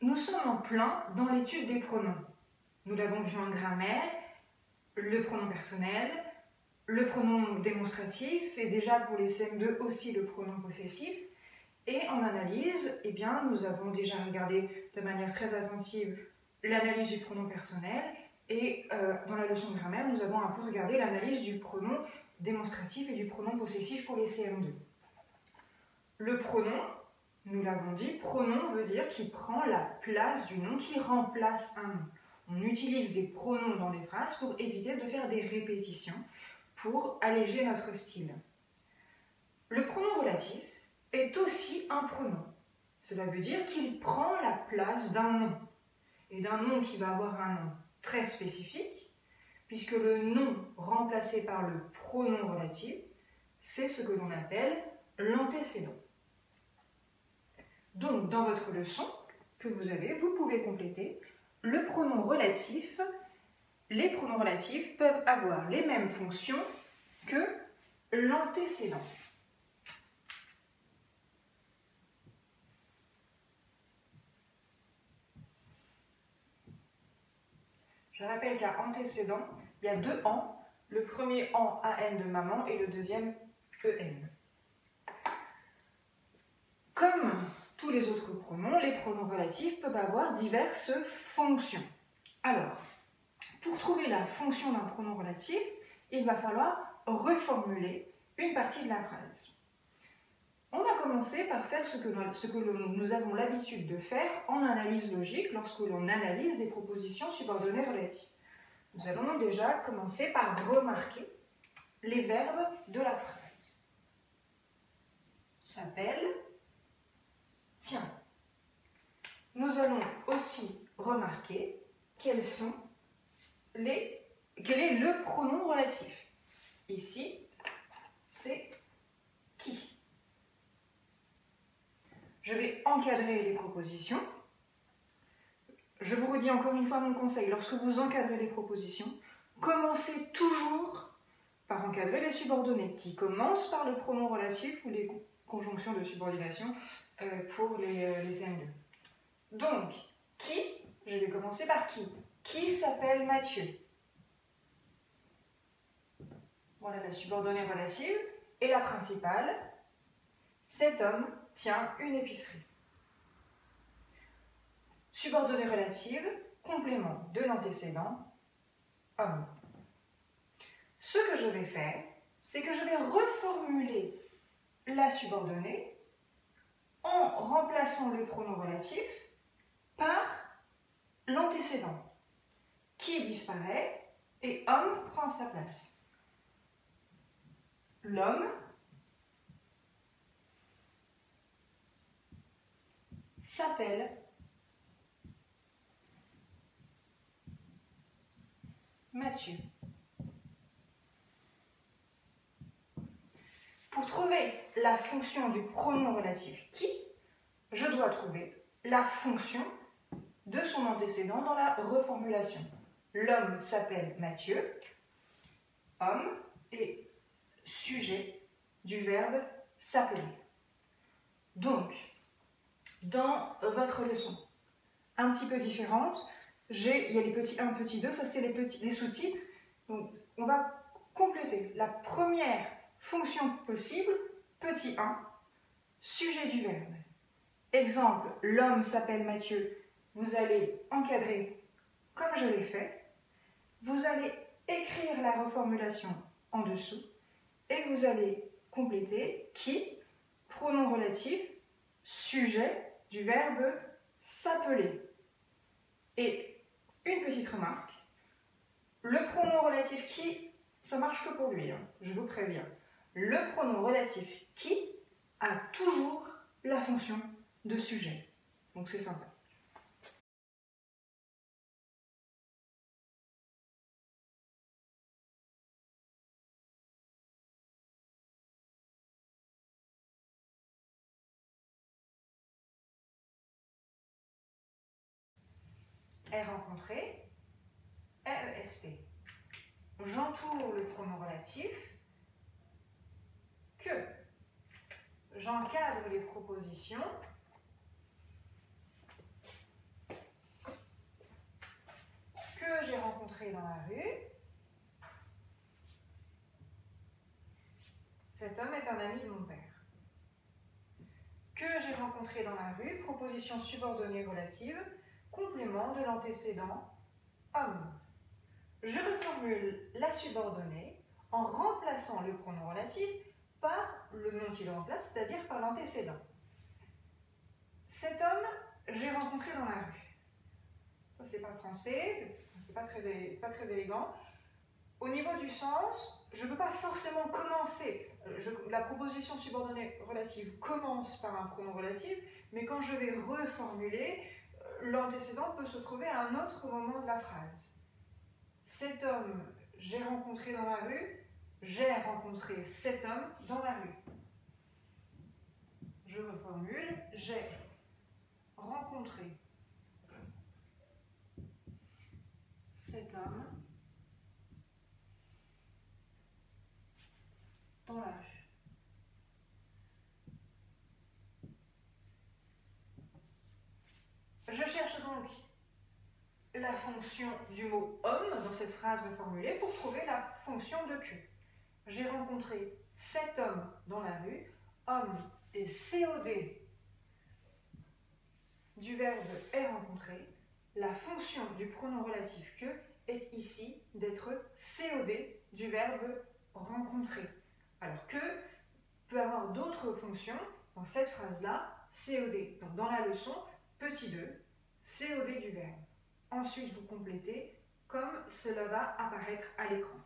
Nous sommes en plein dans l'étude des pronoms. Nous l'avons vu en grammaire, le pronom personnel, le pronom démonstratif et déjà pour les CM2 aussi le pronom possessif. Et en analyse, eh bien, nous avons déjà regardé de manière très attentive l'analyse du pronom personnel et dans la leçon de grammaire, nous avons un peu regardé l'analyse du pronom démonstratif et du pronom possessif pour les CM2. Le pronom, nous l'avons dit, pronom veut dire qui prend la place du nom, qui remplace un nom. On utilise des pronoms dans des phrases pour éviter de faire des répétitions, pour alléger notre style. Le pronom relatif est aussi un pronom. Cela veut dire qu'il prend la place d'un nom. Et d'un nom qui va avoir un nom très spécifique, puisque le nom remplacé par le pronom relatif, c'est ce que l'on appelle l'antécédent. Donc, dans votre leçon que vous avez, vous pouvez compléter le pronom relatif. Les pronoms relatifs peuvent avoir les mêmes fonctions que l'antécédent. Je rappelle qu'à antécédent, il y a deux an. Le premier an AN de maman et le deuxième EN. Comme tous les autres pronoms, les pronoms relatifs peuvent avoir diverses fonctions. Alors, pour trouver la fonction d'un pronom relatif, il va falloir reformuler une partie de la phrase. On va commencer par faire ce que nous avons l'habitude de faire en analyse logique lorsque l'on analyse des propositions subordonnées relatives. Nous allons déjà commencer par remarquer les verbes de la phrase. S'appelle, tient. Nous allons aussi remarquer quel est le pronom relatif. Ici, c'est qui. Je vais encadrer les propositions. Je vous redis encore une fois mon conseil, lorsque vous encadrez les propositions, commencez toujours par encadrer les subordonnées qui commencent par le pronom relatif ou les conjonctions de subordination pour les CM2. Donc, qui, je vais commencer par qui. Qui s'appelle Mathieu? Voilà la subordonnée relative. Et la principale, cet homme tient une épicerie. Subordonnée relative, complément de l'antécédent, homme. Ce que je vais faire, c'est que je vais reformuler la subordonnée en remplaçant le pronom relatif par l'antécédent, qui disparaît et homme prend sa place. L'homme s'appelle Mathieu. Pour trouver la fonction du pronom relatif qui, je dois trouver la fonction de son antécédent dans la reformulation. L'homme s'appelle Mathieu, homme et sujet du verbe s'appeler. Donc, dans votre leçon, un petit peu différente, il y a les petits 1, petit 2, ça c'est les sous-titres. Donc, on va compléter la première fonction possible, petit 1, sujet du verbe. Exemple, l'homme s'appelle Mathieu. Vous allez encadrer comme je l'ai fait. Vous allez écrire la reformulation en dessous et vous allez compléter qui, pronom relatif, sujet du verbe s'appeler. Et une petite remarque, le pronom relatif qui, ça marche que pour lui, je vous préviens. Le pronom relatif qui a toujours la fonction de sujet. Donc c'est sympa. Est rencontré, est. J'entoure le pronom relatif, que. J'encadre les propositions, que j'ai rencontré dans la rue. Cet homme est un ami de mon père. Que j'ai rencontré dans la rue, proposition subordonnée relative, complément de l'antécédent homme. Je reformule la subordonnée en remplaçant le pronom relatif par le nom qui le remplace, c'est-à-dire par l'antécédent. Cet homme, j'ai rencontré dans la rue. Ça, c'est pas français, c'est pas très élégant. Au niveau du sens, je ne peux pas forcément commencer. La proposition subordonnée relative commence par un pronom relatif, mais quand je vais reformuler, l'antécédent peut se trouver à un autre moment de la phrase. Cet homme, j'ai rencontré dans la rue, j'ai rencontré cet homme dans la rue. Je reformule, j'ai rencontré cet homme dans la rue. Je cherche donc la fonction du mot homme dans cette phrase reformulée pour trouver la fonction de que. J'ai rencontré cet homme dans la rue. Homme est COD du verbe est rencontré. La fonction du pronom relatif que est ici d'être COD du verbe rencontrer. Alors que peut avoir d'autres fonctions dans cette phrase-là, COD. Donc dans la leçon, petit 2, COD du verbe. Ensuite, vous complétez comme cela va apparaître à l'écran.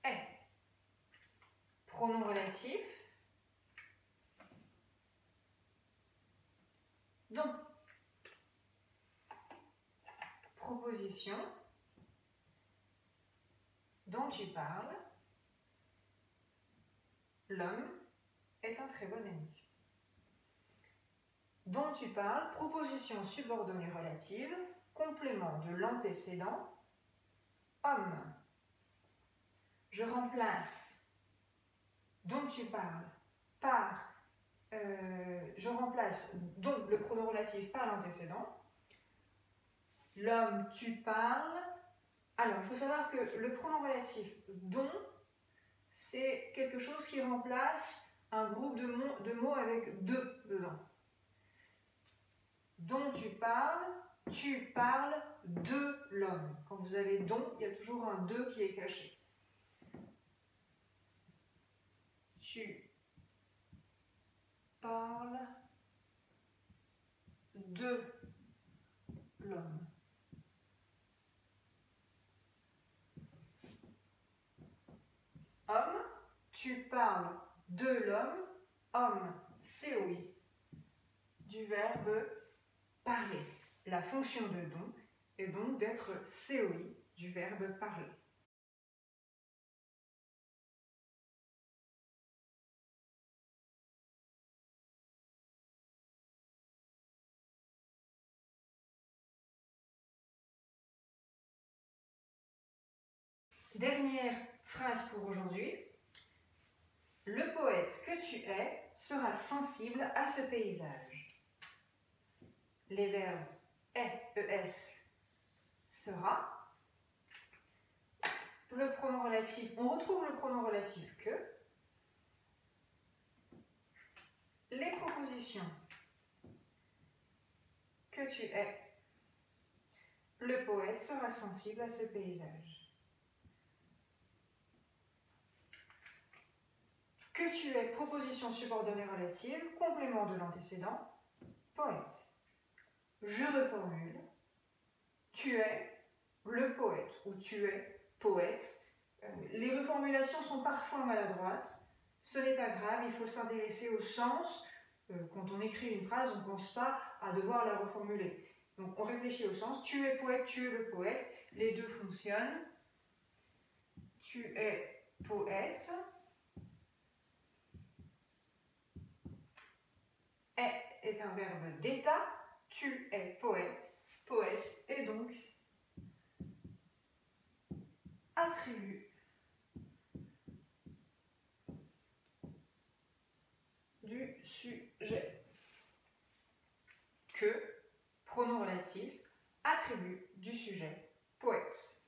Est. Pronom relatif. Donc, proposition dont tu parles, l'homme est un très bon ami. Dont tu parles, proposition subordonnée relative, complément de l'antécédent, homme. Je remplace dont tu parles par, je remplace donc le pronom relatif par l'antécédent. L'homme, tu parles. Alors, il faut savoir que le pronom relatif dont, c'est quelque chose qui remplace un groupe de mots avec de dedans. Dont tu parles de l'homme. Quand vous avez dont, il y a toujours un de qui est caché. Tu parles de l'homme. Homme, tu parles de l'homme. Homme, COI, du verbe parler. La fonction de dont est donc d'être COI du verbe parler. Dernière phrase pour aujourd'hui. Le poète que tu es sera sensible à ce paysage. Les verbes est, es, sera. Le pronom relatif, on retrouve le pronom relatif que. Les propositions que tu es. Le poète sera sensible à ce paysage. Que tu es, proposition subordonnée relative, complément de l'antécédent, poète. Je reformule. Tu es le poète ou tu es poète. Les reformulations sont parfois maladroites. Ce n'est pas grave, il faut s'intéresser au sens. Quand on écrit une phrase, on ne pense pas à devoir la reformuler. Donc on réfléchit au sens. Tu es poète, tu es le poète. Les deux fonctionnent. Tu es poète. Est un verbe d'état. Tu es poète. Poète est donc attribut du sujet. Que, pronom relatif, attribut du sujet, poète.